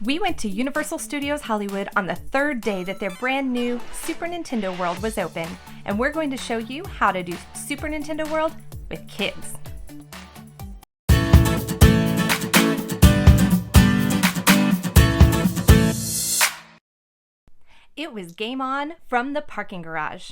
We went to Universal Studios Hollywood on the third day that their brand new Super Nintendo World was open, and we're going to show you how to do Super Nintendo World with kids. It was game on from the parking garage.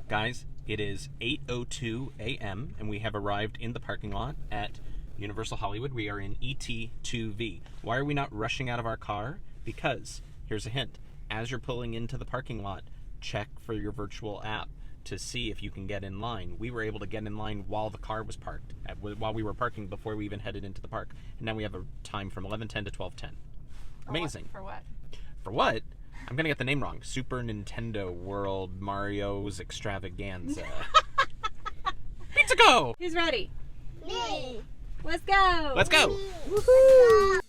Guys, it is 8:02 a.m. and we have arrived in the parking lot at Universal Hollywood. We are in ET2V. Why are we not rushing out of our car? Because, here's a hint, as you're pulling into the parking lot, check for your virtual app to see if you can get in line. We were able to get in line while the car was parked, while we were parking before we even headed into the park. And now we have a time from 11:10 to 12:10. Amazing. For what? For what? I'm going to get the name wrong. Super Nintendo World Mario's Extravaganza. Pizza go! Who's ready? Me. Let's go! Let's go! Woohoo!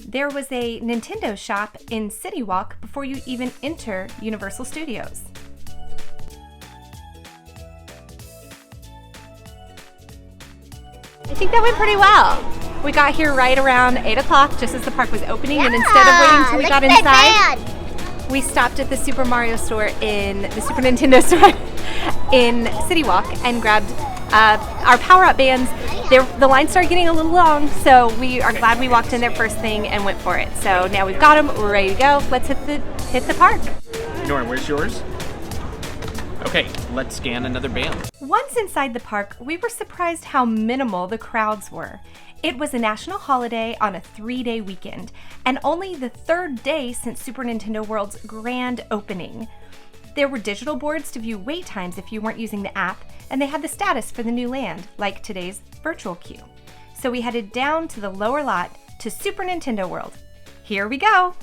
There was a Nintendo shop in City Walk before you even enter Universal Studios. I think that went pretty well. We got here right around 8 o'clock, just as the park was opening, and instead of waiting until we got inside, we stopped at the Super Mario store in the Super Nintendo store in City Walk and grabbed our power-up bands. The line started getting a little long, so we are glad we walked in there first thing and went for it. So now we've got them, we're ready to go. Let's hit the park. Nora, where's yours? Okay, let's scan another band. Once inside the park, we were surprised how minimal the crowds were. It was a national holiday on a 3-day weekend, and only the third day since Super Nintendo World's grand opening. There were digital boards to view wait times if you weren't using the app, and they had the status for the new land, like today's virtual queue. So we headed down to the lower lot to Super Nintendo World. Here we go!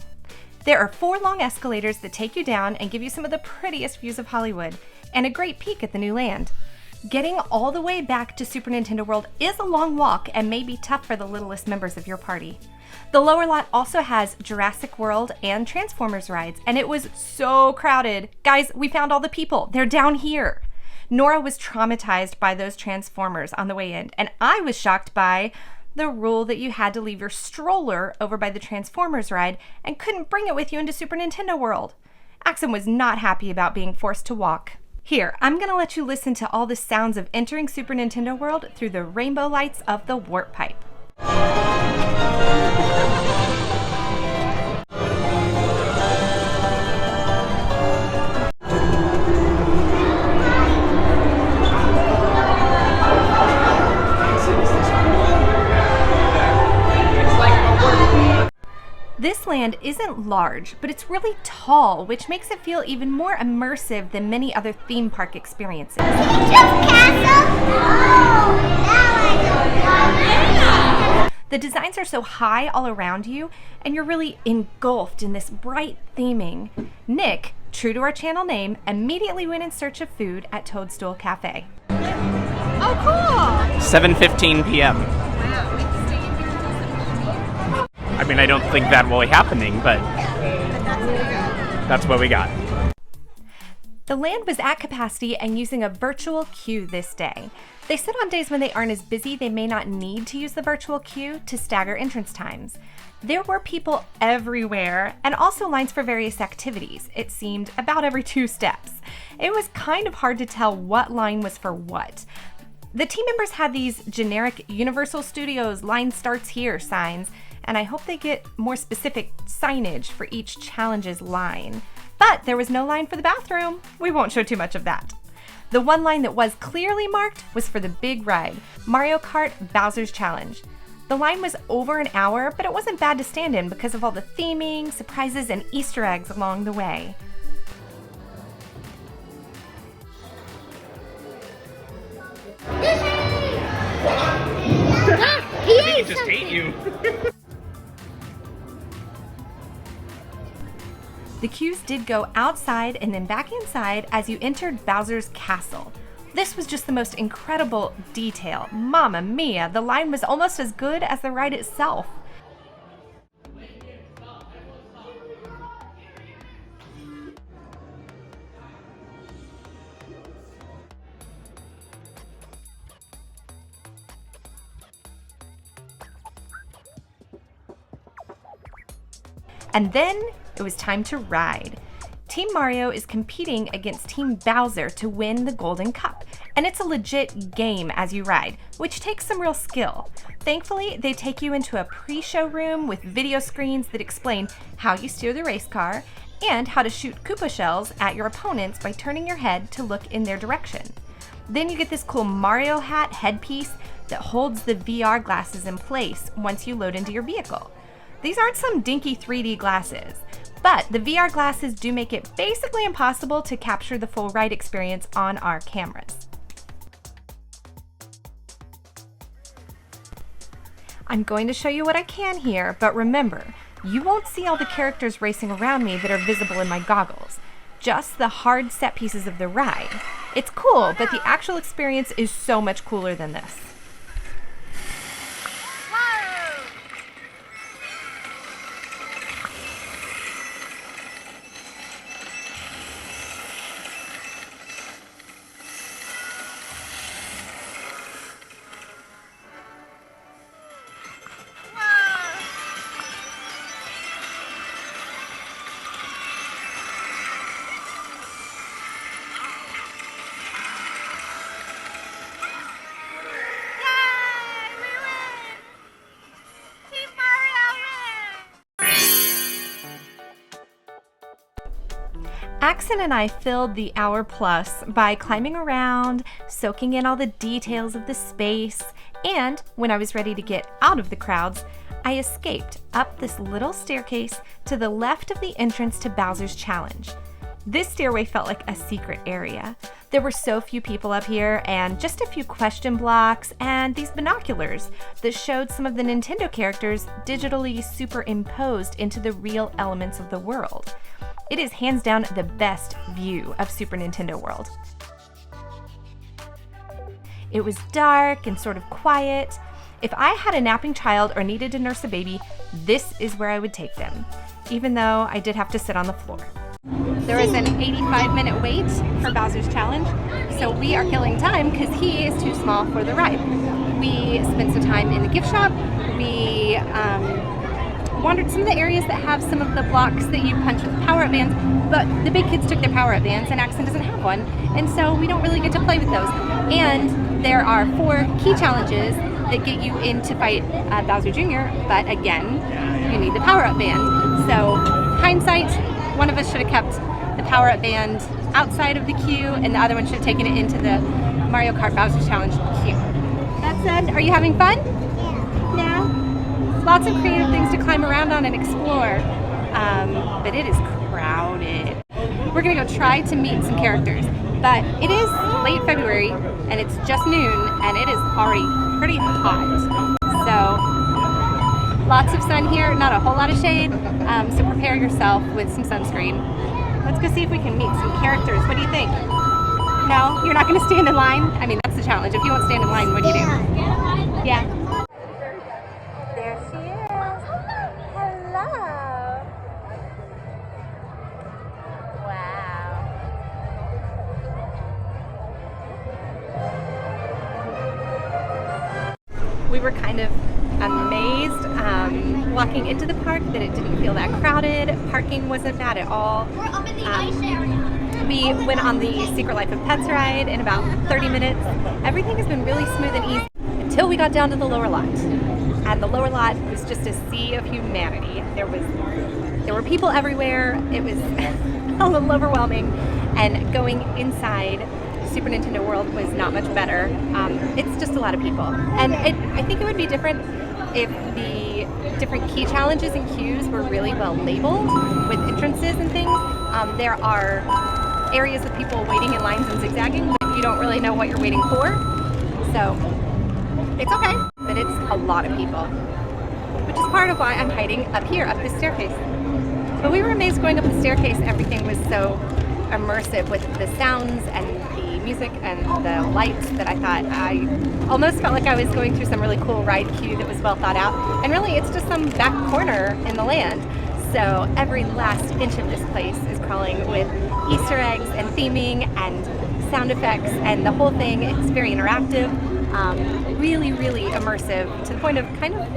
There are 4 long escalators that take you down and give you some of the prettiest views of Hollywood, and a great peek at the new land. Getting all the way back to Super Nintendo World is a long walk and may be tough for the littlest members of your party. The lower lot also has Jurassic World and Transformers rides, and it was so crowded. Guys, we found all the people. They're down here. Nora was traumatized by those Transformers on the way in, and I was shocked by the rule that you had to leave your stroller over by the Transformers ride and couldn't bring it with you into Super Nintendo World. Axel was not happy about being forced to walk. Here, I'm going to let you listen to all the sounds of entering Super Nintendo World through the rainbow lights of the warp pipe. This land isn't large, but it's really tall, which makes it feel even more immersive than many other theme park experiences. The designs are so high all around you, and you're really engulfed in this bright theming. Nick, true to our channel name, immediately went in search of food at Toadstool Cafe. Oh, cool! 7:15 p.m. I mean, I don't think that will be happening, but that's what we got. The land was at capacity and using a virtual queue this day. They said on days when they aren't as busy, they may not need to use the virtual queue to stagger entrance times. There were people everywhere and also lines for various activities. It seemed about every 2 steps. It was kind of hard to tell what line was for what. The team members had these generic Universal Studios line starts here signs, and I hope they get more specific signage for each challenge's line. But there was no line for the bathroom. We won't show too much of that. The one line that was clearly marked was for the big ride, Mario Kart Bowser's Challenge. The line was over an hour, but it wasn't bad to stand in because of all the theming, surprises, and Easter eggs along the way. He just ate you. The queues did go outside and then back inside as you entered Bowser's Castle. This was just the most incredible detail. Mamma mia, the line was almost as good as the ride itself. And then it was time to ride. Team Mario is competing against Team Bowser to win the Golden Cup, and it's a legit game as you ride, which takes some real skill. Thankfully, they take you into a pre-show room with video screens that explain how you steer the race car and how to shoot Koopa shells at your opponents by turning your head to look in their direction. Then you get this cool Mario hat headpiece that holds the VR glasses in place once you load into your vehicle. These aren't some dinky 3D glasses, but the VR glasses do make it basically impossible to capture the full ride experience on our cameras. I'm going to show you what I can here, but remember, you won't see all the characters racing around me that are visible in my goggles, just the hard set pieces of the ride. It's cool, but the actual experience is so much cooler than this. Axon and I filled the hour plus by climbing around, soaking in all the details of the space, and when I was ready to get out of the crowds, I escaped up this little staircase to the left of the entrance to Bowser's Challenge. This stairway felt like a secret area. There were so few people up here, and just a few question blocks and these binoculars that showed some of the Nintendo characters digitally superimposed into the real elements of the world. It is hands down the best view of Super Nintendo World. It was dark and sort of quiet. If I had a napping child or needed to nurse a baby, this is where I would take them, even though I did have to sit on the floor. There is an 85-minute wait for Bowser's Challenge, so we are killing time because he is too small for the ride. We spent some time in the gift shop. We wandered some of the areas that have some of the blocks that you punch with power-up bands, but the big kids took their power-up bands and Axon doesn't have one, and so we don't really get to play with those. And there are 4 key challenges that get you in to fight Bowser Jr., but again, you need the power-up band. So, hindsight, one of us should have kept the power-up band outside of the queue, and the other one should have taken it into the Mario Kart Bowser's Challenge queue. That said, are you having fun? Yeah. Lots of creative things to climb around on and explore, but it is crowded. We're gonna go try to meet some characters, but it is late February and it's just noon and it is already pretty hot. So lots of sun here, not a whole lot of shade, so prepare yourself with some sunscreen. Let's go see if we can meet some characters. What do you think? No? You're not gonna stand in line? I mean, that's the challenge. If you won't stand in line, what do you do? Yeah. There she is. Hello. Wow. We were kind of amazed walking into the park that it didn't feel that crowded. Parking wasn't bad at all. We're up in the ice area. We went on the Secret Life of Pets ride in about 30 minutes. Everything has been really smooth and easy until we got down to the lower lot. And the lower lot was just a sea of humanity. There were people everywhere. It was a little overwhelming. And going inside Super Nintendo World was not much better. It's just a lot of people. And I think it would be different if the different key challenges and queues were really well labeled with entrances and things. There are areas of people waiting in lines and zigzagging, but you don't really know what you're waiting for. So it's okay, but it's a lot of people, which is part of why I'm hiding up here, up this staircase. But we were amazed going up the staircase. Everything was so immersive with the sounds and the music and the lights that I thought I almost felt like I was going through some really cool ride queue that was well thought out. And really, it's just some back corner in the land. So every last inch of this place is crawling with Easter eggs and theming and sound effects, and the whole thing is very interactive, really, really immersive, to the point of kind of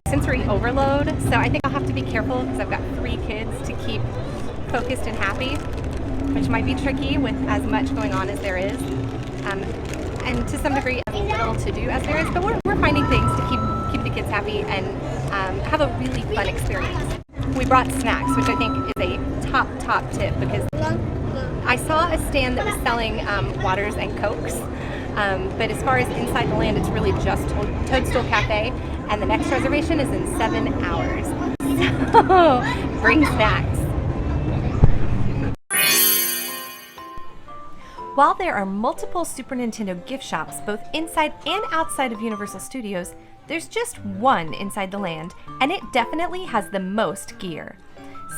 sensory overload, so I think I'll have to be careful because I've got 3 kids to keep focused and happy, which might be tricky with as much going on as there is, and to some degree as little to do as there is, but we're finding things to keep the kids happy and have a really fun experience. We brought snacks, which I think is a top tip, because I saw a stand that was selling waters and Cokes, but as far as inside the land, it's really just Toadstool Cafe, and the next reservation is in 7 hours. So bring snacks. While there are multiple Super Nintendo gift shops both inside and outside of Universal Studios, there's just one inside the land, and it definitely has the most gear.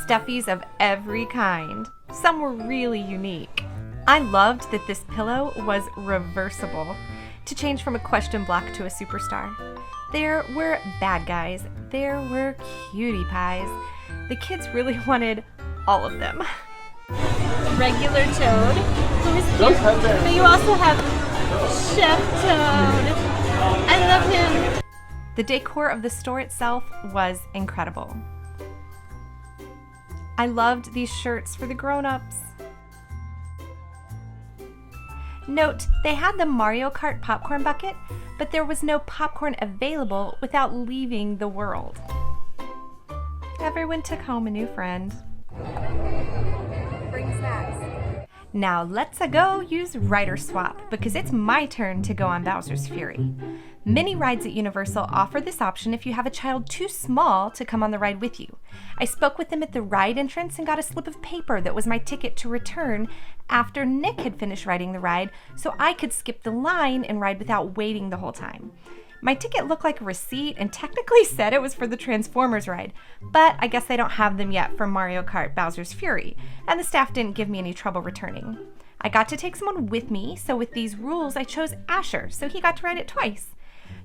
Stuffies of every kind. Some were really unique. I loved that this pillow was reversible to change from a question block to a superstar. There were bad guys. There were cutie pies. The kids really wanted all of them. Regular Toad, who is cute, but you also have Chef Toad. I love him. The decor of the store itself was incredible. I loved these shirts for the grown-ups. Note, they had the Mario Kart popcorn bucket, but there was no popcorn available without leaving the world. Everyone took home a new friend. Bring snacks. Now let's go use Rider Swap, because it's my turn to go on Bowser's Fury. Many rides at Universal offer this option if you have a child too small to come on the ride with you. I spoke with them at the ride entrance and got a slip of paper that was my ticket to return after Nick had finished riding the ride, so I could skip the line and ride without waiting the whole time. My ticket looked like a receipt and technically said it was for the Transformers ride, but I guess they don't have them yet for Mario Kart Bowser's Fury, and the staff didn't give me any trouble returning. I got to take someone with me, so with these rules I chose Asher, so he got to ride it twice.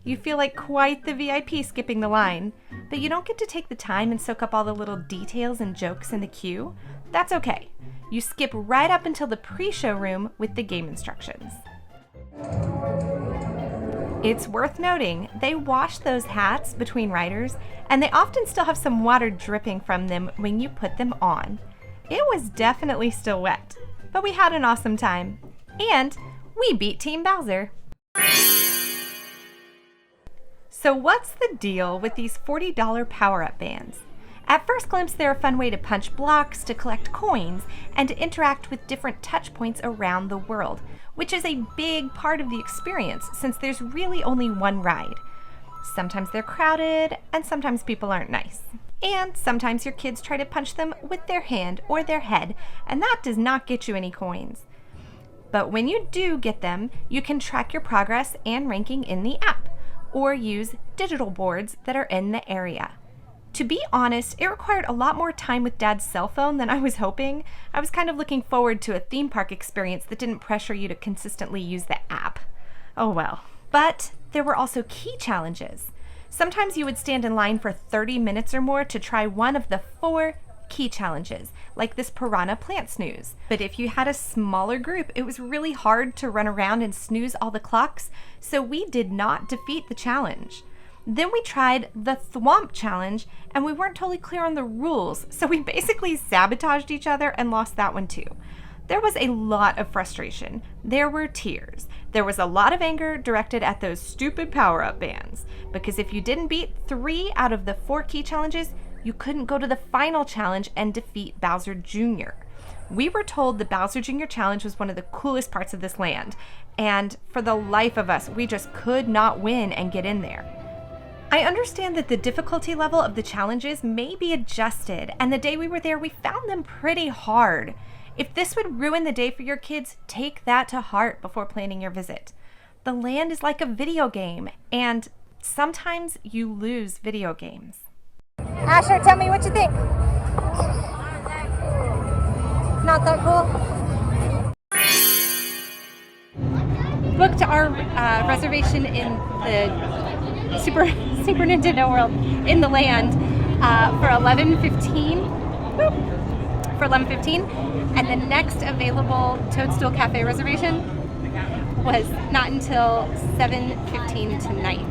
You feel like quite the VIP skipping the line, but you don't get to take the time and soak up all the little details and jokes in the queue. That's okay. You skip right up until the pre-show room with the game instructions. It's worth noting, they wash those hats between riders, and they often still have some water dripping from them when you put them on. It was definitely still wet, but we had an awesome time. And we beat Team Bowser. So what's the deal with these $40 power-up bands? At first glimpse, they're a fun way to punch blocks, to collect coins, and to interact with different touch points around the world, which is a big part of the experience since there's really only one ride. Sometimes they're crowded, and sometimes people aren't nice. And sometimes your kids try to punch them with their hand or their head, and that does not get you any coins. But when you do get them, you can track your progress and ranking in the app, or use digital boards that are in the area. To be honest, it required a lot more time with Dad's cell phone than I was hoping. I was kind of looking forward to a theme park experience that didn't pressure you to consistently use the app. Oh well. But there were also key challenges. Sometimes you would stand in line for 30 minutes or more to try one of the 4 key challenges, like this Piranha Plant Snooze. But if you had a smaller group, it was really hard to run around and snooze all the clocks, so we did not defeat the challenge. Then we tried the Thwomp challenge, and we weren't totally clear on the rules, so we basically sabotaged each other and lost that one too. There was a lot of frustration. There were tears. There was a lot of anger directed at those stupid power-up bands, because if you didn't beat 3 out of the 4 key challenges, you couldn't go to the final challenge and defeat Bowser Jr. We were told the Bowser Jr. challenge was one of the coolest parts of this land, and for the life of us, we just could not win and get in there. I understand that the difficulty level of the challenges may be adjusted, and the day we were there, we found them pretty hard. If this would ruin the day for your kids, take that to heart before planning your visit. The land is like a video game, and sometimes you lose video games. Asher, tell me what you think. Not that cool? Booked our reservation in the Super Nintendo World in the land for 11:15. For 11:15, and the next available Toadstool Cafe reservation was not until 7:15 tonight.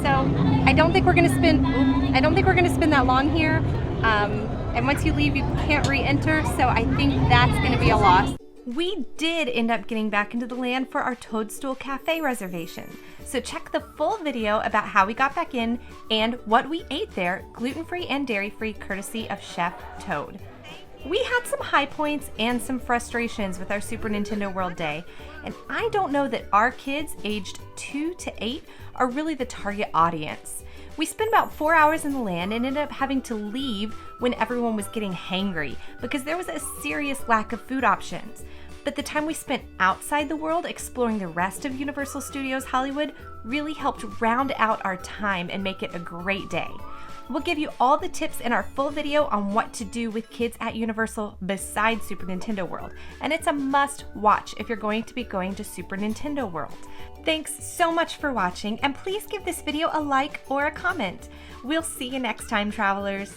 So I don't think we're gonna spend that long here. And once you leave, you can't re-enter, so I think that's gonna be a loss. We did end up getting back into the land for our Toadstool Cafe reservation. So check the full video about how we got back in and what we ate there, gluten-free and dairy-free, courtesy of Chef Toad. We had some high points and some frustrations with our Super Nintendo World Day, and I don't know that our kids aged 2 to 8 are really the target audience. We spent about 4 hours in the land and ended up having to leave when everyone was getting hangry because there was a serious lack of food options. But the time we spent outside the world exploring the rest of Universal Studios Hollywood really helped round out our time and make it a great day. We'll give you all the tips in our full video on what to do with kids at Universal besides Super Nintendo World, and it's a must watch if you're going to be going to Super Nintendo World. Thanks so much for watching, and please give this video a like or a comment. We'll see you next time, travelers.